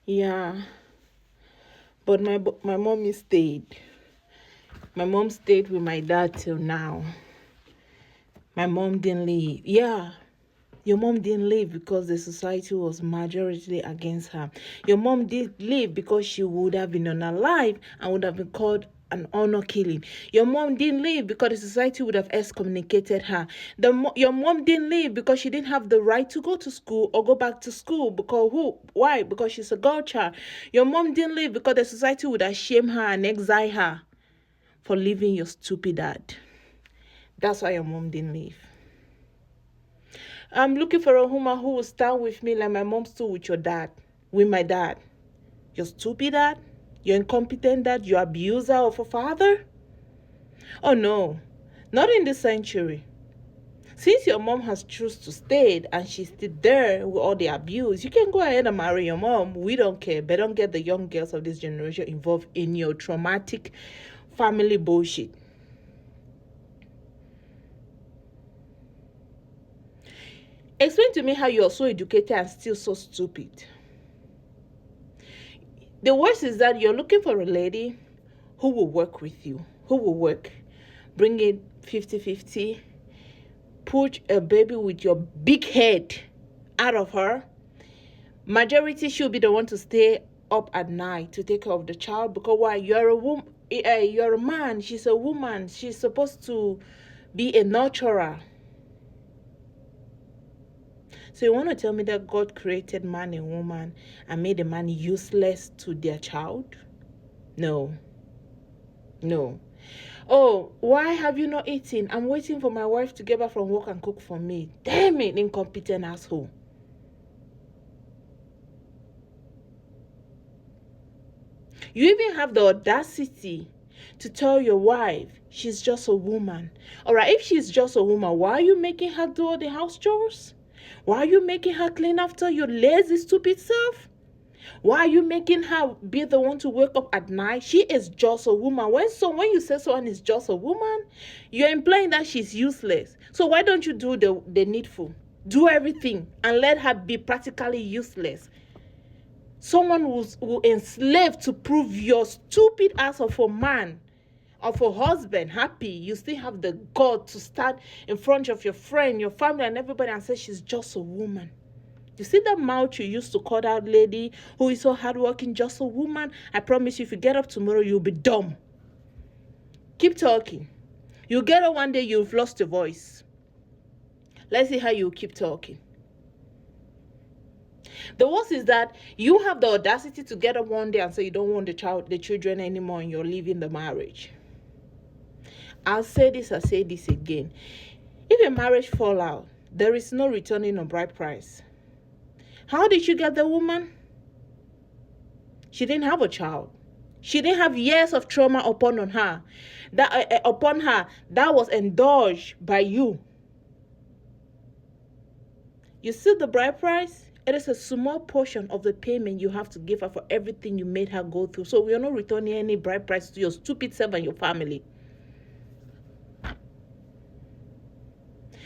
Yeah, but my mom stayed. My mom stayed with my dad till now. My mom didn't leave. Yeah, your mom didn't leave because the society was majority against her. Your mom did leave because she would have been unalive and would have been called an honor killing. Your mom didn't leave because the society would have excommunicated her. Your mom didn't leave because she didn't have the right to go to school or go back to school. Because who? Why? Because she's a girl child. Your mom didn't leave because the society would have shamed her and exile her for leaving your stupid dad. That's why your mom didn't leave. I'm looking for a woman who will stand with me like my mom stood with your dad, with my dad. Your stupid dad? Your incompetent dad? Your abuser of a father? Oh no, not in this century. Since your mom has chosen to stay and she's still there with all the abuse, you can go ahead and marry your mom. We don't care. But don't get the young girls of this generation involved in your traumatic family bullshit. Explain to me how you're so educated and still so stupid. The worst is that you're looking for a lady who will work with you, who will work, bring it 50-50, put a baby with your big head out of her. Majority should be the one to stay up at night to take care of the child, because why? You're a woman, you're a man, she's a woman, she's supposed to be a nurturer. So you want to tell me that God created man and woman and made a man useless to their child? No. No. Oh, why have you not eaten? I'm waiting for my wife to get back from work and cook for me. Damn it, incompetent asshole. You even have the audacity to tell your wife she's just a woman. Alright, if she's just a woman, why are you making her do all the house chores? Why are you making her clean after your lazy, stupid self? Why are you making her be the one to wake up at night? She is just a woman. When you say someone is just a woman, you're implying that she's useless. So why don't you do the needful? Do everything and let her be practically useless. Someone will enslave to prove your stupid ass of a man, of a husband happy. You still have the God to stand in front of your friend, your family, and everybody and say she's just a woman. You see that mouth you used to call that lady who is so hardworking, just a woman? I promise you, if you get up tomorrow, you'll be dumb. Keep talking. You'll get up one day, you've lost your voice. Let's see how you keep talking. The worst is that you have the audacity to get up one day and say you don't want the children anymore, and you're leaving the marriage. I'll say this again. If a marriage fall out, there is no returning on bride price. How did you get the woman? She didn't have a child. She didn't have years of trauma upon her. That was endorsed by you. You see the bride price? It is a small portion of the payment you have to give her for everything you made her go through. So we are not returning any bride price to your stupid self and your family.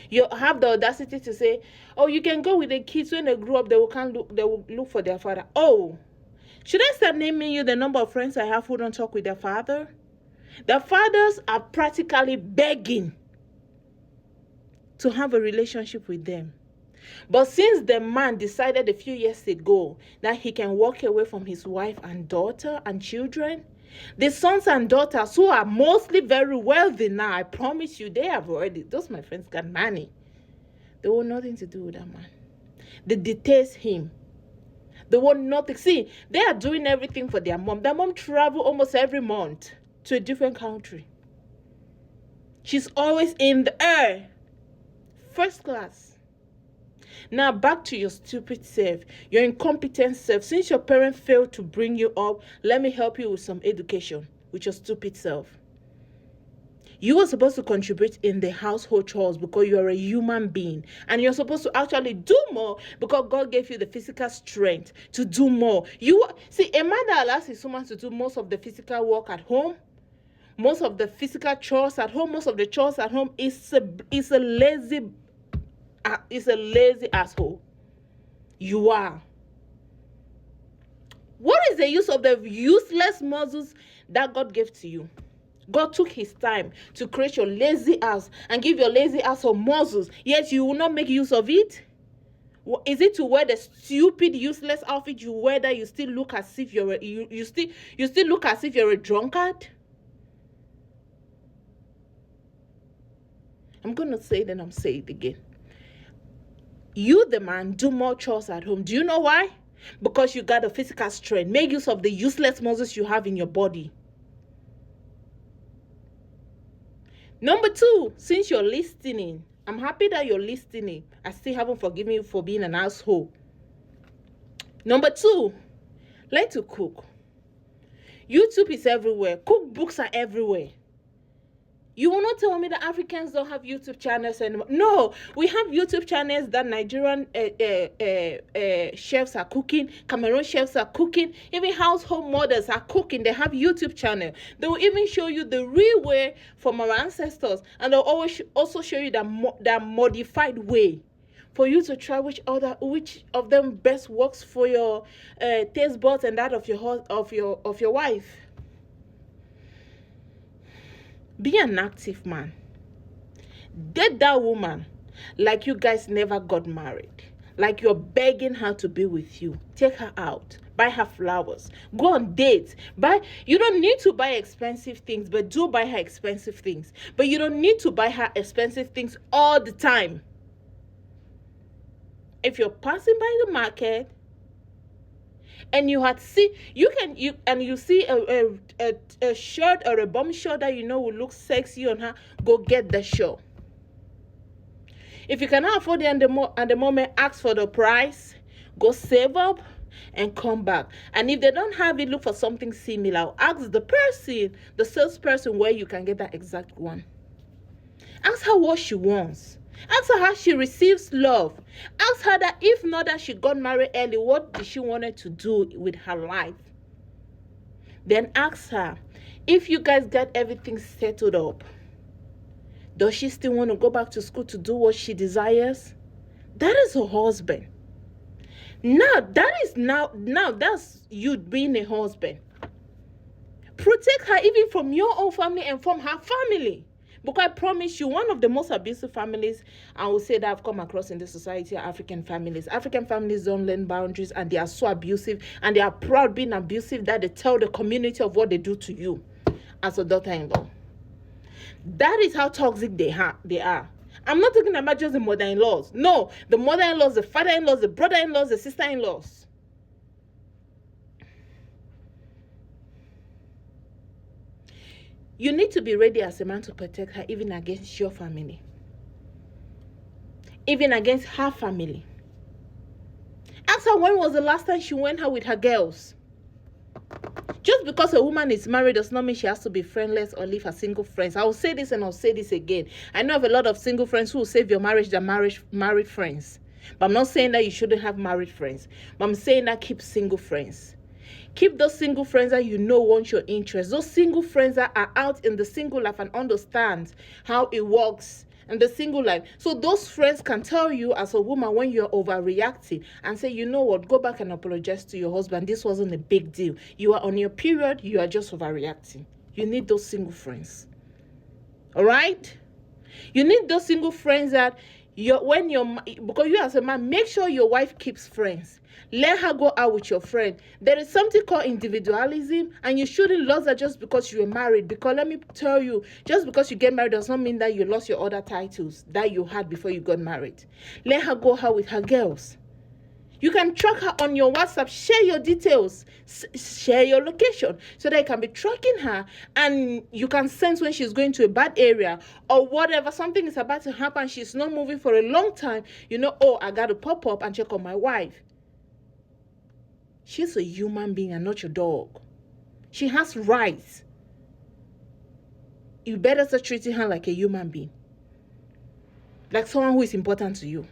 You have the audacity to say, oh, you can go with the kids. When they grow up, they will look for their father. Oh, should I start naming you the number of friends I have who don't talk with their father? The fathers are practically begging to have a relationship with them. But since the man decided a few years ago that he can walk away from his wife and daughter and children, the sons and daughters, who are mostly very wealthy now, I promise you, they have already, those my friends got money. They want nothing to do with that man. They detest him. They want nothing. See, they are doing everything for their mom. Their mom travel almost every month to a different country. She's always in the air. First class. Now back to your stupid self, your incompetent self. Since your parents failed to bring you up, let me help you with some education with your stupid self. You were supposed to contribute in the household chores because you're a human being, and you're supposed to actually do more because God gave you the physical strength to do more. See, a man that allows his woman to do most of the physical work at home, most of the physical chores at home, most of the chores at home is a lazy asshole. You are. What is the use of the useless muscles that God gave to you? God took his time to create your lazy ass and give your lazy ass some muscles, yet you will not make use of it. Is it to wear the stupid, useless outfit you wear that you still look as if you still look as if you're a drunkard? I'm gonna say it and I'm saying it again. You, the man, do more chores at home. Do you know why? Because you got a physical strength. Make use of the useless muscles you have in your body. Number 2, since you're listening, I'm happy that you're listening. I still haven't forgiven you for being an asshole. Number 2, learn to cook. YouTube is everywhere. Cookbooks are everywhere. You will not tell me that Africans don't have YouTube channels anymore. No, we have YouTube channels that Nigerian chefs are cooking, Cameroon chefs are cooking, even household mothers are cooking. They have YouTube channel. They will even show you the real way from our ancestors, and they'll always also show you that modified way for you to try which of them best works for your taste buds and that of your wife. Be an active man. Date that woman like you guys never got married. Like you're begging her to be with you. Take her out. Buy her flowers. Go on dates. You don't need to buy expensive things, but do buy her expensive things. But you don't need to buy her expensive things all the time. If you're passing by the market and you see a shirt or a bum shirt that you know will look sexy on her, go get the shirt. If you cannot afford it at the moment, ask for the price, go save up and come back. And if they don't have it, look for something similar. Ask the salesperson, where you can get that exact one. Ask her what she wants. Ask her how she receives love. Ask her that if not that she got married early, what did she wanted to do with her life? Then ask her, if you guys got everything settled up, does she still want to go back to school to do what she desires? That is her husband. Now that's you being a husband. Protect her even from your own family and from her family. Because I promise you, one of the most abusive families I will say that I've come across in the society are African families. African families don't learn boundaries, and they are so abusive, and they are proud being abusive that they tell the community of what they do to you as a daughter-in-law. That is how toxic they are. I'm not talking about just the mother-in-laws. No, the mother-in-laws, the father-in-laws, the brother-in-laws, the sister-in-laws. You need to be ready as a man to protect her, even against your family, even against her family. Ask her when was the last time she went out with her girls. Just because a woman is married does not mean she has to be friendless or leave her single friends. I will say this and I'll say this again. I know of a lot of single friends who will save your marriage than married friends. But I'm not saying that you shouldn't have married friends. But I'm saying that keep single friends. Keep those single friends that you know want your interest. Those single friends that are out in the single life and understand how it works in the single life. So those friends can tell you as a woman when you're overreacting and say, you know what, go back and apologize to your husband. This wasn't a big deal. You are on your period. You are just overreacting. You need those single friends. All right? You need those single friends that because you as a man, make sure your wife keeps friends. Let her go out with your friend. There is something called individualism, and you shouldn't lose her just because you are married. Because let me tell you, just because you get married does not mean that you lost your other titles that you had before you got married. Let her go out with her girls. You can track her on your WhatsApp. Share your details. Share your location so that you can be tracking her, and you can sense when she's going to a bad area or whatever. Something is about to happen. She's not moving for a long time. You know, oh, I got to pop up and check on my wife. She's a human being and not your dog. She has rights. You better start treating her like a human being. Like someone who is important to you.